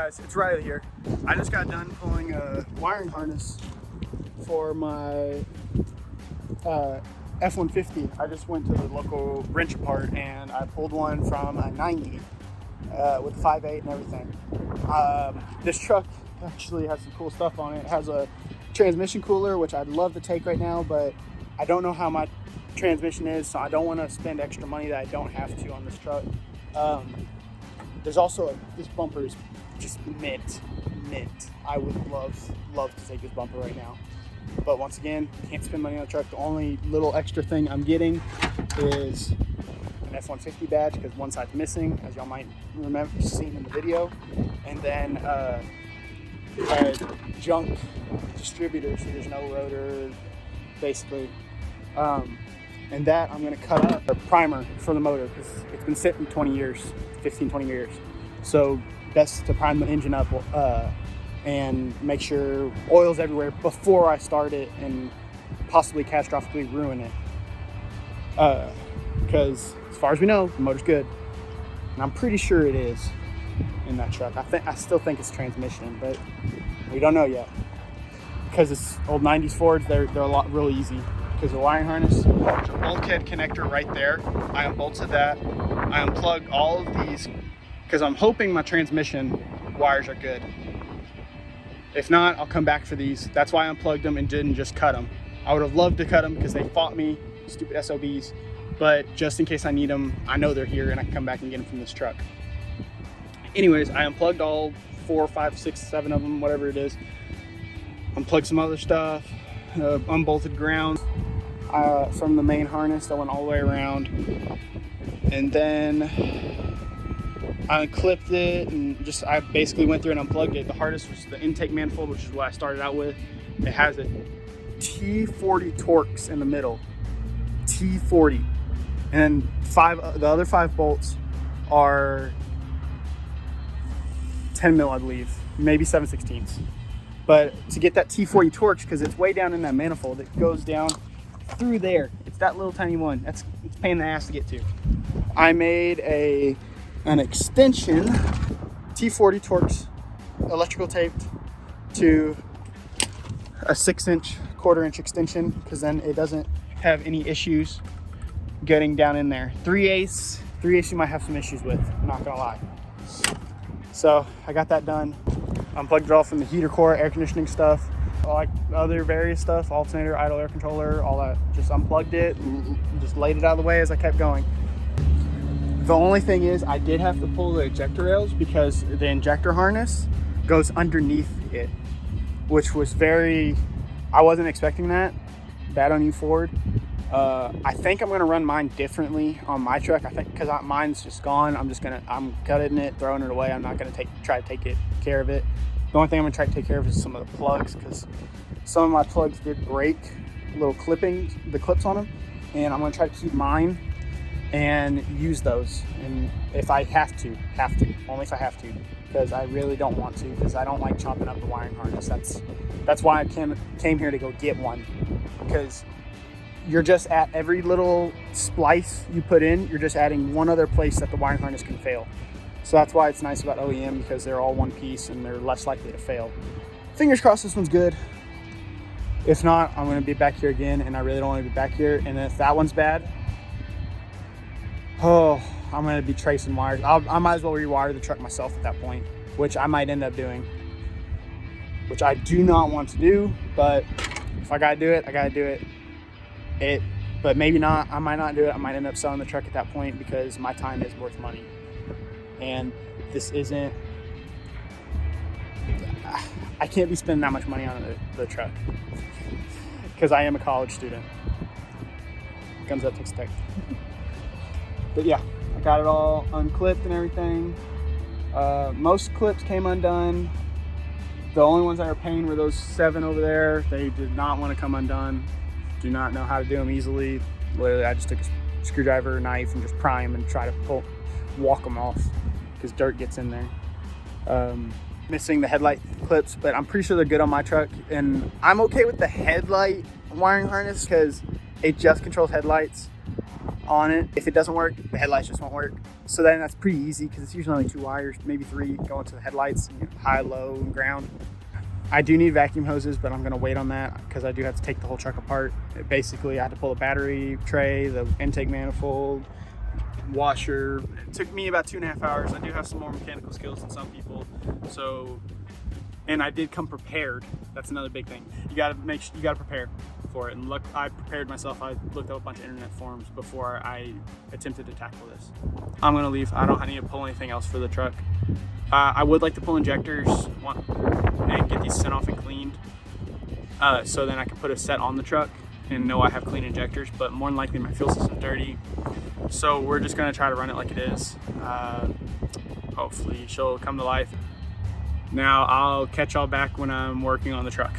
guys, it's Riley here. I just got done pulling a wiring harness for my F150. I just went to the local wrench apart and I pulled one from a 90 with 5.8 and everything. This truck actually has some cool stuff on it. It has a transmission cooler, which I'd love to take right now, but I don't know how my transmission is, so I don't want to spend extra money that I don't have to on this truck. There's also this bumper is just mint. I would love to take this bumper right now, but once again, can't spend money on the truck. The only little extra thing I'm getting is an F150 badge because one side's missing, as y'all might remember seeing in the video, and then a junk distributor, so there's no rotor basically, and that I'm going to cut up a primer for the motor because it's been sitting 20 years, 15-20 years, so best to prime the engine up and make sure oil's everywhere before I start it and possibly catastrophically ruin it, because as far as we know, the motor's good, and I'm pretty sure it is in that truck. I still think it's transmission, but we don't know yet because it's old 90s Fords. They're a lot real easy because the wiring harness, there's a bulkhead connector right there. I unbolted that. I unplugged all of these because I'm hoping my transmission wires are good. If not, I'll come back for these. That's why I unplugged them and didn't just cut them. I would have loved to cut them because they fought me, stupid SOBs, but just in case I need them, I know they're here and I can come back and get them from this truck. Anyways, I unplugged all 4, 5, 6, 7 of them, whatever it is. Unplugged some other stuff, unbolted ground from the main harness that went all the way around. And then I unclipped it and I basically went through and unplugged it. The hardest was the intake manifold, which is what I started out with. It has a T40 Torx in the middle, T40. And the other 5 bolts are 10 mil, I believe, maybe 7/16. But to get that T40 Torx, because it's way down in that manifold, it goes down through there. It's that little tiny one. It's a pain in the ass to get to. I made an extension, T40 Torx, electrical taped to a 6-inch, 1/4-inch extension, because then it doesn't have any issues getting down in there. 3/8 you might have some issues with, I'm not gonna lie. So I got that done. Unplugged it all from the heater core, air conditioning stuff, like other various stuff, alternator, idle air controller, all that. Just unplugged it and just laid it out of the way as I kept going. The only thing is I did have to pull the ejector rails because the injector harness goes underneath it, which was I wasn't expecting that. Bad on you, Ford. I think I'm gonna run mine differently on my truck. I think because mine's just gone, I'm cutting it, throwing it away. I'm not gonna try to take care of it. The only thing I'm gonna try to take care of is some of the plugs, because some of my plugs did break, little clippings, the clips on them, and I'm gonna try to keep mine and use those. And if I have to, only if I have to, because I really don't want to, because I don't like chopping up the wiring harness. That's why I came here to go get one, because you're just at every little splice you put in, you're just adding one other place that the wiring harness can fail. So that's why it's nice about OEM, because they're all one piece and they're less likely to fail. Fingers crossed this one's good. If not, I'm gonna be back here again, and I really don't wanna be back here. And if that one's bad, I'm gonna be tracing wires. I might as well rewire the truck myself at that point, which I might end up doing, which I do not want to do, but if I gotta do it, I gotta do it. But maybe not. I might not do it. I might end up selling the truck at that point because my time is worth money, and this isn't. I can't be spending that much money on the truck because I am a college student. Comes up to tech. But yeah, I got it all unclipped and everything. Most clips came undone. The only ones that were a pain were those 7 over there. They did not want to come undone. Do not know how to do them easily. Literally, I just took a screwdriver, knife, and just pry them and try to walk them off because dirt gets in there. Missing the headlight clips, but I'm pretty sure they're good on my truck. And I'm okay with the headlight wiring harness because it just controls headlights. on it. If it doesn't work, the headlights just won't work. So then that's pretty easy because it's usually only 2 wires, maybe 3 going to the headlights, high, low, and ground. I do need vacuum hoses, but I'm gonna wait on that because I do have to take the whole truck apart. Basically, I had to pull the battery tray, the intake manifold, washer. It took me about 2.5 hours. I do have some more mechanical skills than some people. So, and I did come prepared. That's another big thing. You gotta prepare for it. And look, I prepared myself. I looked up a bunch of internet forums before I attempted to tackle this. I'm gonna leave. I don't need to pull anything else for the truck. I would like to pull injectors and get these sent off and cleaned, so then I can put a set on the truck and know I have clean injectors, but more than likely my fuel system's dirty. So we're just gonna try to run it like it is. Hopefully she'll come to life. Now I'll catch y'all back when I'm working on the truck.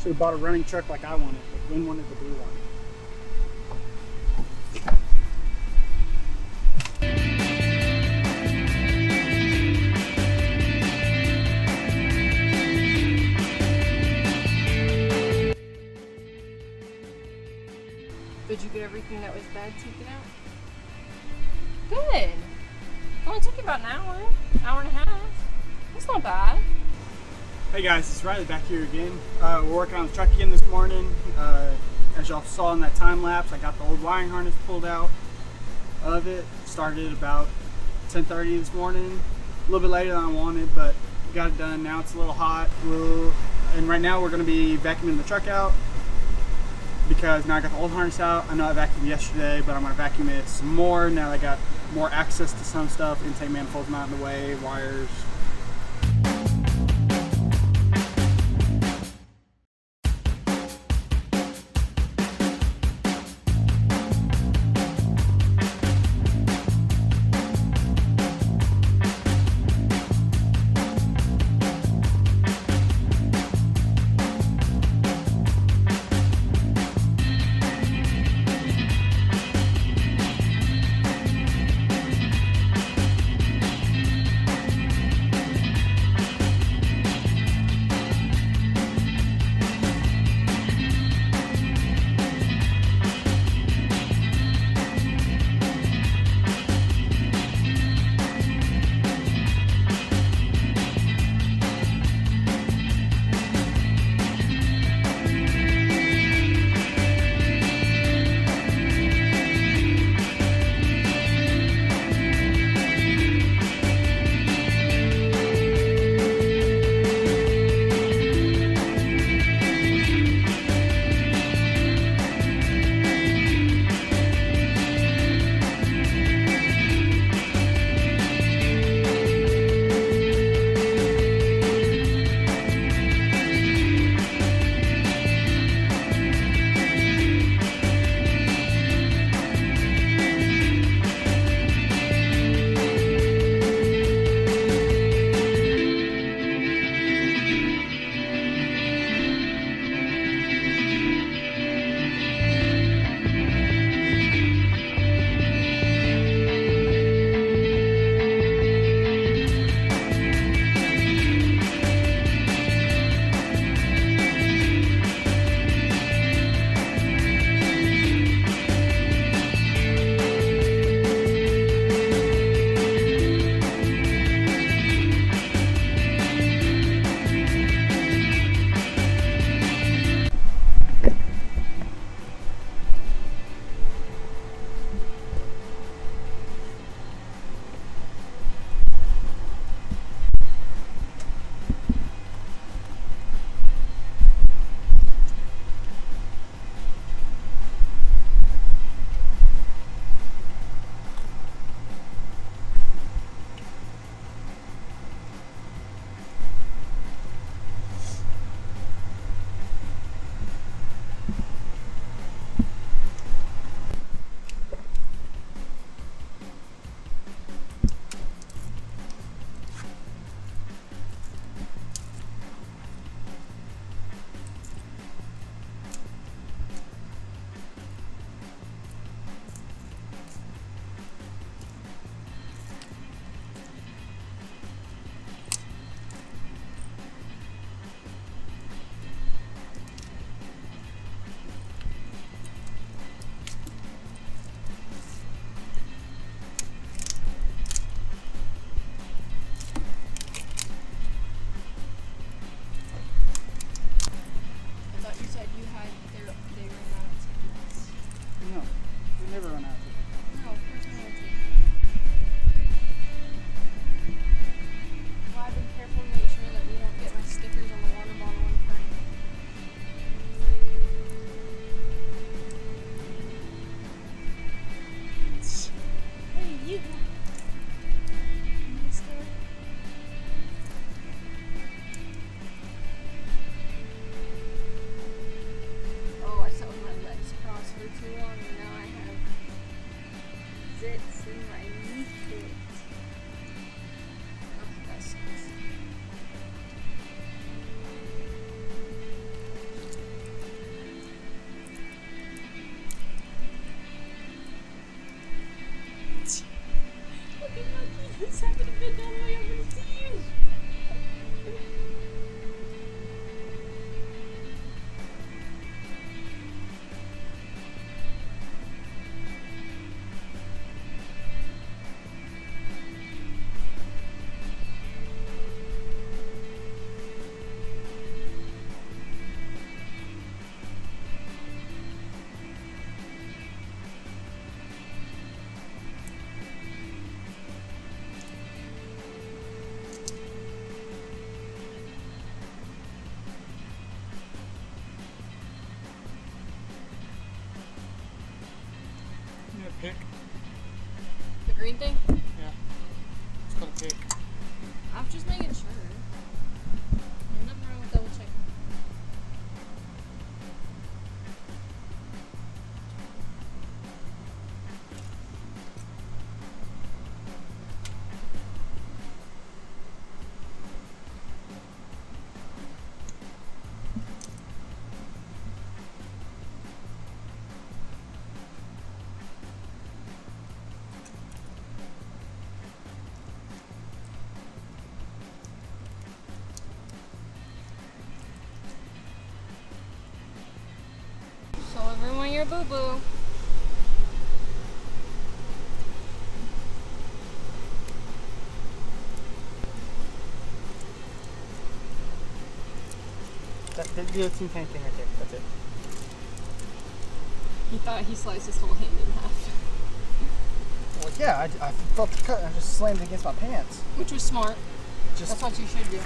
Should have bought a running truck like I wanted, but Gwen wanted the blue one. Did you get everything that was bad taken out? Good. Only took you about an hour and a half. That's not bad. Hey guys, it's Riley back here again. We're working on the truck again this morning. As y'all saw in that time lapse, I got the old wiring harness pulled out of it. Started about 10:30 this morning. A little bit later than I wanted, but got it done. Now it's a little hot. And right now we're going to be vacuuming the truck out because now I got the old harness out. I know I vacuumed yesterday, but I'm going to vacuum it some more now that I got more access to some stuff. Intake manifold's not in the way, wires. zits in my kneecap. Oh, that sucks. Look at Lucky. He's having a bit down the way over to you. Pick. The green thing? Yeah. It's called a pick. I'm just making sure. There's nothing wrong with double checking. So everyone, you're boo boo. Do a teeny tiny thing right there. That's it. He thought he sliced his whole hand in half. Well, yeah, I felt the cut and I just slammed it against my pants. Which was smart. Just That's what you should do.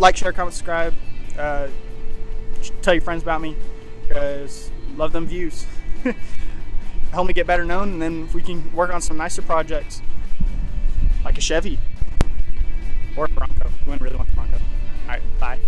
like, share, comment, subscribe. Tell your friends about me, because love them views. Help me get better known, and then we can work on some nicer projects, like a Chevy or a Bronco. We wouldn't really want the Bronco. All right, bye.